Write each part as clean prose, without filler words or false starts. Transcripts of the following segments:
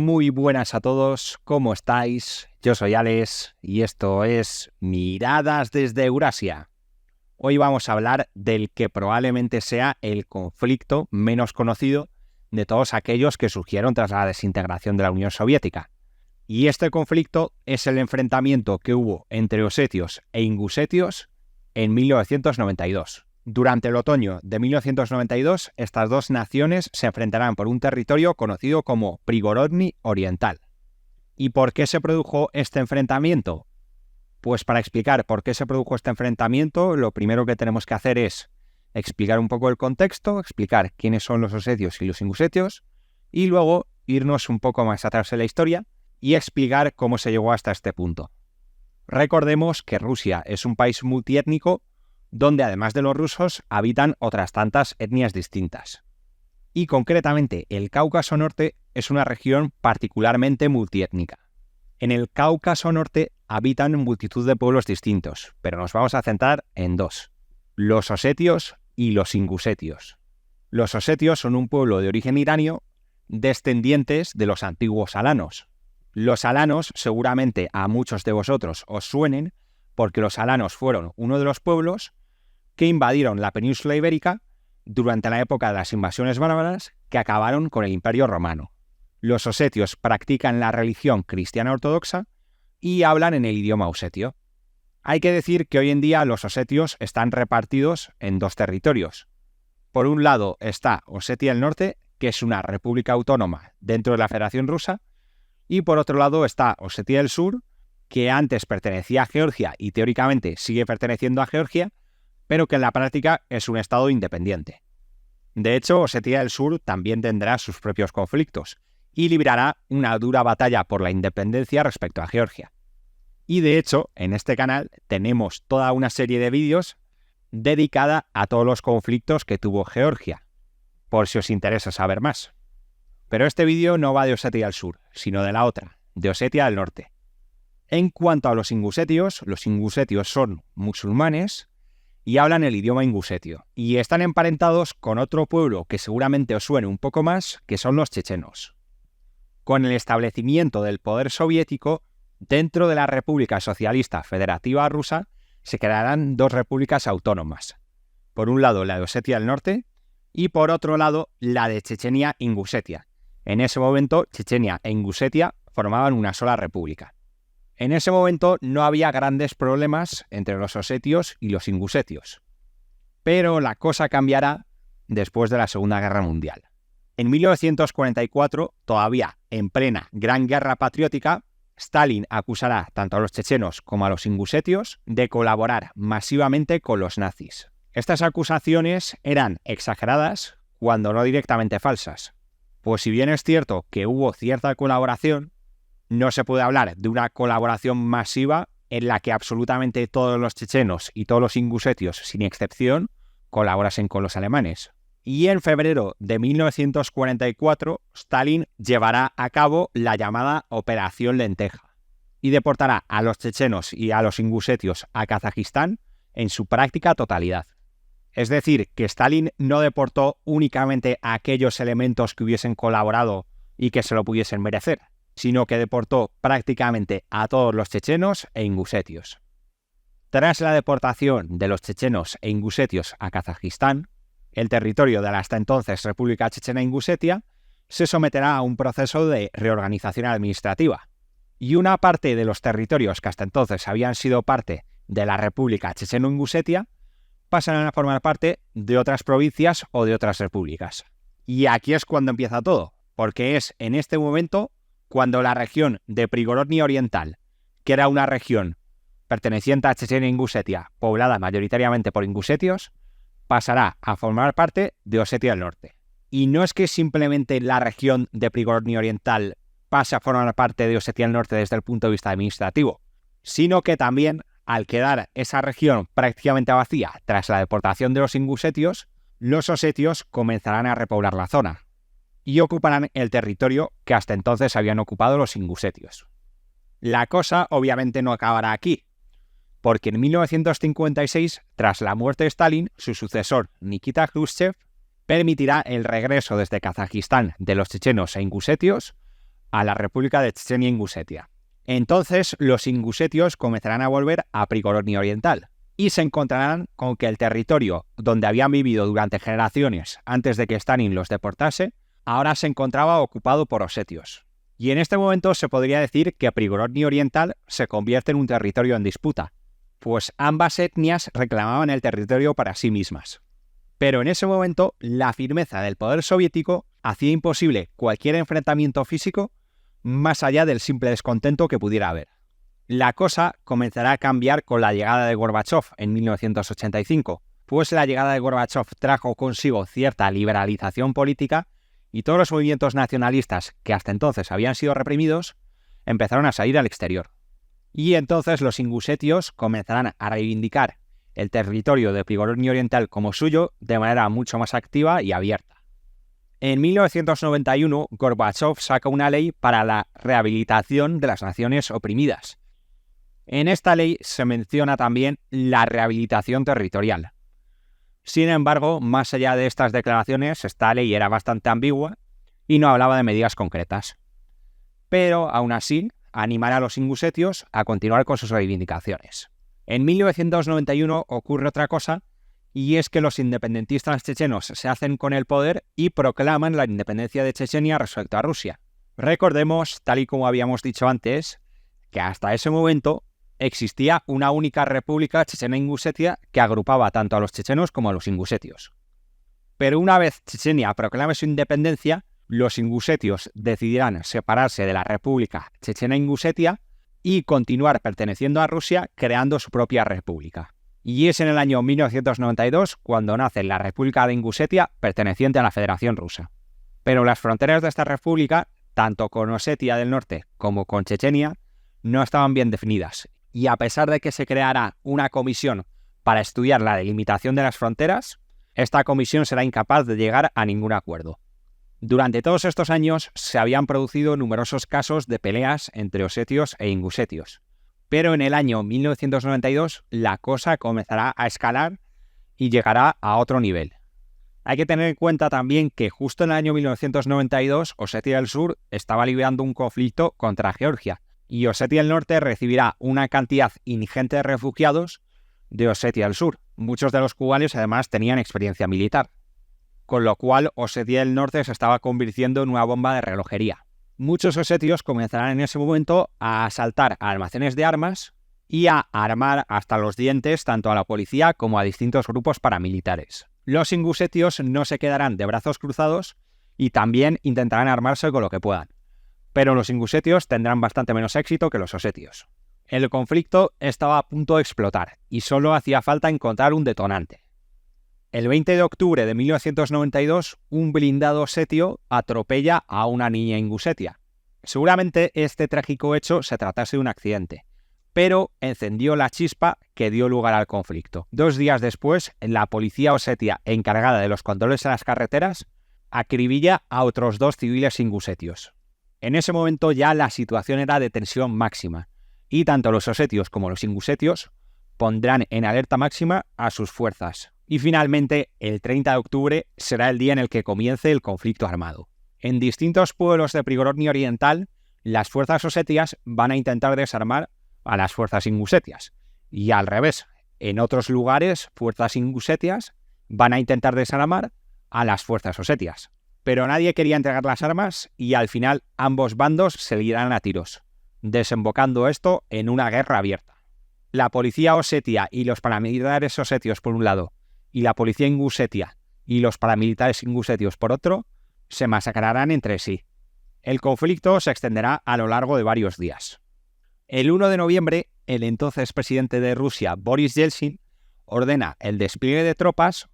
Muy buenas a todos, ¿cómo estáis? Yo soy Alex y esto es Miradas desde Eurasia. Hoy vamos a hablar del que probablemente sea el conflicto menos conocido de todos aquellos que surgieron tras la desintegración de la Unión Soviética. Y este conflicto es el enfrentamiento que hubo entre osetios e ingusetios en 1992. Durante el otoño de 1992, estas dos naciones se enfrentarán por un territorio conocido como Prigorodny Oriental. ¿Y por qué se produjo este enfrentamiento? Pues para explicar por qué se produjo este enfrentamiento, lo primero que tenemos que hacer es explicar un poco el contexto, explicar quiénes son los osetios y los ingusetios, y luego irnos un poco más atrás en la historia y explicar cómo se llegó hasta este punto. Recordemos que Rusia es un país multiétnico donde además de los rusos habitan otras tantas etnias distintas. Y concretamente el Cáucaso Norte es una región particularmente multiétnica. En el Cáucaso Norte habitan multitud de pueblos distintos, pero nos vamos a centrar en dos: los osetios y los ingusetios. Los osetios son un pueblo de origen iranio, descendientes de los antiguos alanos. Los alanos seguramente a muchos de vosotros os suenen porque los alanos fueron uno de los pueblos que invadieron la península ibérica durante la época de las invasiones bárbaras que acabaron con el Imperio Romano. Los osetios practican la religión cristiana ortodoxa y hablan en el idioma osetio. Hay que decir que hoy en día los osetios están repartidos en dos territorios. Por un lado está Osetia del Norte, que es una república autónoma dentro de la Federación Rusa, y por otro lado está Osetia del Sur, que antes pertenecía a Georgia y teóricamente sigue perteneciendo a Georgia, pero que en la práctica es un estado independiente. De hecho, Osetia del Sur también tendrá sus propios conflictos y librará una dura batalla por la independencia respecto a Georgia. Y de hecho, en este canal tenemos toda una serie de vídeos dedicada a todos los conflictos que tuvo Georgia, por si os interesa saber más. Pero este vídeo no va de Osetia del Sur, sino de la otra, de Osetia del Norte. En cuanto a los ingusetios son musulmanes y hablan el idioma ingusetio, y están emparentados con otro pueblo que seguramente os suene un poco más, que son los chechenos. Con el establecimiento del poder soviético, dentro de la República Socialista Federativa Rusa, se crearán dos repúblicas autónomas. Por un lado la de Osetia del Norte y por otro lado la de Chechenia-Ingusetia. En ese momento Chechenia e Ingusetia formaban una sola república. En ese momento no había grandes problemas entre los osetios y los ingusetios. Pero la cosa cambiará después de la Segunda Guerra Mundial. En 1944, todavía en plena Gran Guerra Patriótica, Stalin acusará tanto a los chechenos como a los ingusetios de colaborar masivamente con los nazis. Estas acusaciones eran exageradas cuando no directamente falsas. Pues si bien es cierto que hubo cierta colaboración, no se puede hablar de una colaboración masiva en la que absolutamente todos los chechenos y todos los ingusetios, sin excepción, colaborasen con los alemanes. Y en febrero de 1944, Stalin llevará a cabo la llamada Operación Lenteja y deportará a los chechenos y a los ingusetios a Kazajistán en su práctica totalidad. Es decir, que Stalin no deportó únicamente a aquellos elementos que hubiesen colaborado y que se lo pudiesen merecer, sino que deportó prácticamente a todos los chechenos e ingusetios. Tras la deportación de los chechenos e ingusetios a Kazajistán, el territorio de la hasta entonces República Chechena-Ingusetia se someterá a un proceso de reorganización administrativa, y una parte de los territorios que hasta entonces habían sido parte de la República Checheno-Ingusetia pasarán a formar parte de otras provincias o de otras repúblicas. Y aquí es cuando empieza todo, porque es en este momento cuando la región de Prigorodny Oriental, que era una región perteneciente a Chechenia e Ingusetia, poblada mayoritariamente por ingusetios, pasará a formar parte de Osetia del Norte. Y no es que simplemente la región de Prigorodny Oriental pase a formar parte de Osetia del Norte desde el punto de vista administrativo, sino que también, al quedar esa región prácticamente vacía tras la deportación de los ingusetios, los osetios comenzarán a repoblar la zona y ocuparán el territorio que hasta entonces habían ocupado los ingusetios. La cosa obviamente no acabará aquí, porque en 1956, tras la muerte de Stalin, su sucesor, Nikita Khrushchev, permitirá el regreso desde Kazajistán de los chechenos e ingusetios a la República de Chechenia e Ingusetia. Entonces los ingusetios comenzarán a volver a Prigorod Oriental y se encontrarán con que el territorio donde habían vivido durante generaciones antes de que Stalin los deportase, ahora se encontraba ocupado por osetios. Y en este momento se podría decir que Prigorod Oriental se convierte en un territorio en disputa, pues ambas etnias reclamaban el territorio para sí mismas. Pero en ese momento, la firmeza del poder soviético hacía imposible cualquier enfrentamiento físico más allá del simple descontento que pudiera haber. La cosa comenzará a cambiar con la llegada de Gorbachov en 1985, pues la llegada de Gorbachov trajo consigo cierta liberalización política y todos los movimientos nacionalistas que hasta entonces habían sido reprimidos empezaron a salir al exterior. Y entonces los ingusetios comenzarán a reivindicar el territorio de Prigorod Oriental como suyo de manera mucho más activa y abierta. En 1991, Gorbachov saca una ley para la rehabilitación de las naciones oprimidas. En esta ley se menciona también la rehabilitación territorial. Sin embargo, más allá de estas declaraciones, esta ley era bastante ambigua y no hablaba de medidas concretas. Pero, aún así, animará a los ingusetios a continuar con sus reivindicaciones. En 1991 ocurre otra cosa, y es que los independentistas chechenos se hacen con el poder y proclaman la independencia de Chechenia respecto a Rusia. Recordemos, tal y como habíamos dicho antes, que hasta ese momento existía una única república chechena-ingusetia que agrupaba tanto a los chechenos como a los ingusetios. Pero una vez Chechenia proclame su independencia, los ingusetios decidirán separarse de la república chechena-ingusetia y continuar perteneciendo a Rusia creando su propia república. Y es en el año 1992 cuando nace la República de Ingusetia perteneciente a la Federación Rusa. Pero las fronteras de esta república, tanto con Osetia del Norte como con Chechenia, no estaban bien definidas. Y a pesar de que se creara una comisión para estudiar la delimitación de las fronteras, esta comisión será incapaz de llegar a ningún acuerdo. Durante todos estos años se habían producido numerosos casos de peleas entre osetios e ingusetios. Pero en el año 1992 la cosa comenzará a escalar y llegará a otro nivel. Hay que tener en cuenta también que justo en el año 1992 Osetia del Sur estaba librando un conflicto contra Georgia y Osetia del Norte recibirá una cantidad ingente de refugiados de Osetia del Sur, muchos de los cuales además tenían experiencia militar. Con lo cual Osetia del Norte se estaba convirtiendo en una bomba de relojería. Muchos osetios comenzarán en ese momento a asaltar a almacenes de armas y a armar hasta los dientes tanto a la policía como a distintos grupos paramilitares. Los ingusetios no se quedarán de brazos cruzados y también intentarán armarse con lo que puedan. Pero los ingusetios tendrán bastante menos éxito que los osetios. El conflicto estaba a punto de explotar y solo hacía falta encontrar un detonante. El 20 de octubre de 1992, un blindado osetio atropella a una niña ingusetia. Seguramente este trágico hecho se tratase de un accidente, pero encendió la chispa que dio lugar al conflicto. 2 días después, la policía osetia encargada de los controles en las carreteras acribilla a otros 2 civiles ingusetios. En ese momento ya la situación era de tensión máxima, y tanto los osetios como los ingusetios pondrán en alerta máxima a sus fuerzas. Y finalmente, el 30 de octubre será el día en el que comience el conflicto armado. En distintos pueblos de Prigorod Oriental, las fuerzas osetias van a intentar desarmar a las fuerzas ingusetias. Y al revés, en otros lugares, fuerzas ingusetias van a intentar desarmar a las fuerzas osetias. Pero nadie quería entregar las armas y al final ambos bandos se liarán a tiros, desembocando esto en una guerra abierta. La policía osetia y los paramilitares osetios por un lado, y la policía ingusetia y los paramilitares ingusetios por otro, se masacrarán entre sí. El conflicto se extenderá a lo largo de varios días. El 1 de noviembre, el entonces presidente de Rusia, Boris Yeltsin, ordena el despliegue de tropas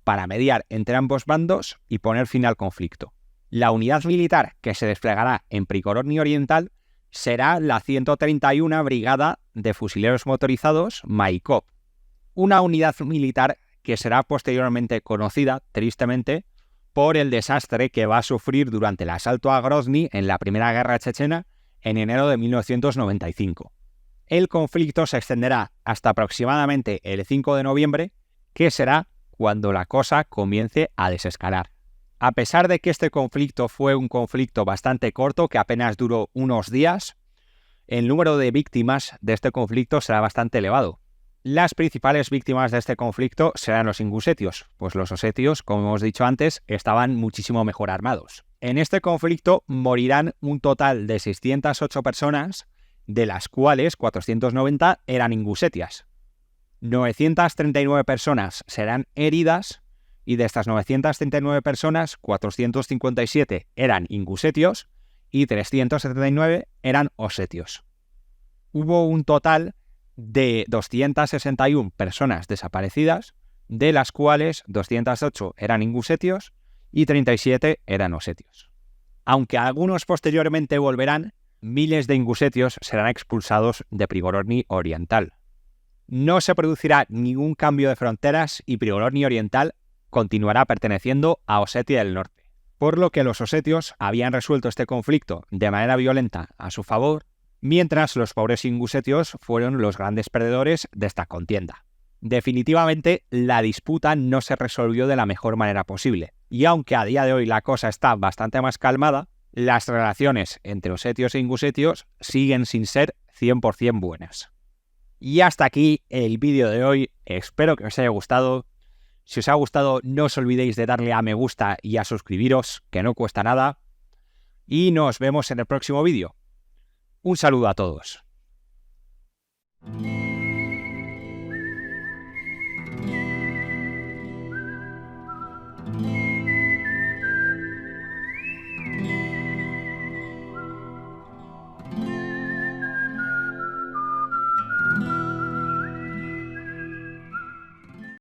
para mediar entre ambos bandos y poner fin al conflicto. La unidad militar que se desplegará en Prigorod Oriental será la 131 Brigada de Fusileros Motorizados Maikop, una unidad militar que será posteriormente conocida, tristemente, por el desastre que va a sufrir durante el asalto a Grozny en la Primera Guerra Chechena en enero de 1995. El conflicto se extenderá hasta aproximadamente el 5 de noviembre, que será cuando la cosa comience a desescalar. A pesar de que este conflicto fue un conflicto bastante corto, que apenas duró unos días, el número de víctimas de este conflicto será bastante elevado. Las principales víctimas de este conflicto serán los ingusetios, pues los osetios, como hemos dicho antes, estaban muchísimo mejor armados. En este conflicto morirán un total de 608 personas, de las cuales 490 eran ingusetias. 939 personas serán heridas y de estas 939 personas, 457 eran ingusetios y 379 eran osetios. Hubo un total de 261 personas desaparecidas, de las cuales 208 eran ingusetios y 37 eran osetios. Aunque algunos posteriormente volverán, miles de ingusetios serán expulsados de Prigorny Oriental. No se producirá ningún cambio de fronteras y Prigorny Oriental continuará perteneciendo a Osetia del Norte, por lo que los osetios habían resuelto este conflicto de manera violenta a su favor, mientras los pobres ingusetios fueron los grandes perdedores de esta contienda. Definitivamente, la disputa no se resolvió de la mejor manera posible, y aunque a día de hoy la cosa está bastante más calmada, las relaciones entre osetios e ingusetios siguen sin ser 100% buenas. Y hasta aquí el vídeo de hoy, espero que os haya gustado. Si os ha gustado, no os olvidéis de darle a me gusta y a suscribiros, que no cuesta nada, y nos vemos en el próximo vídeo. Un saludo a todos.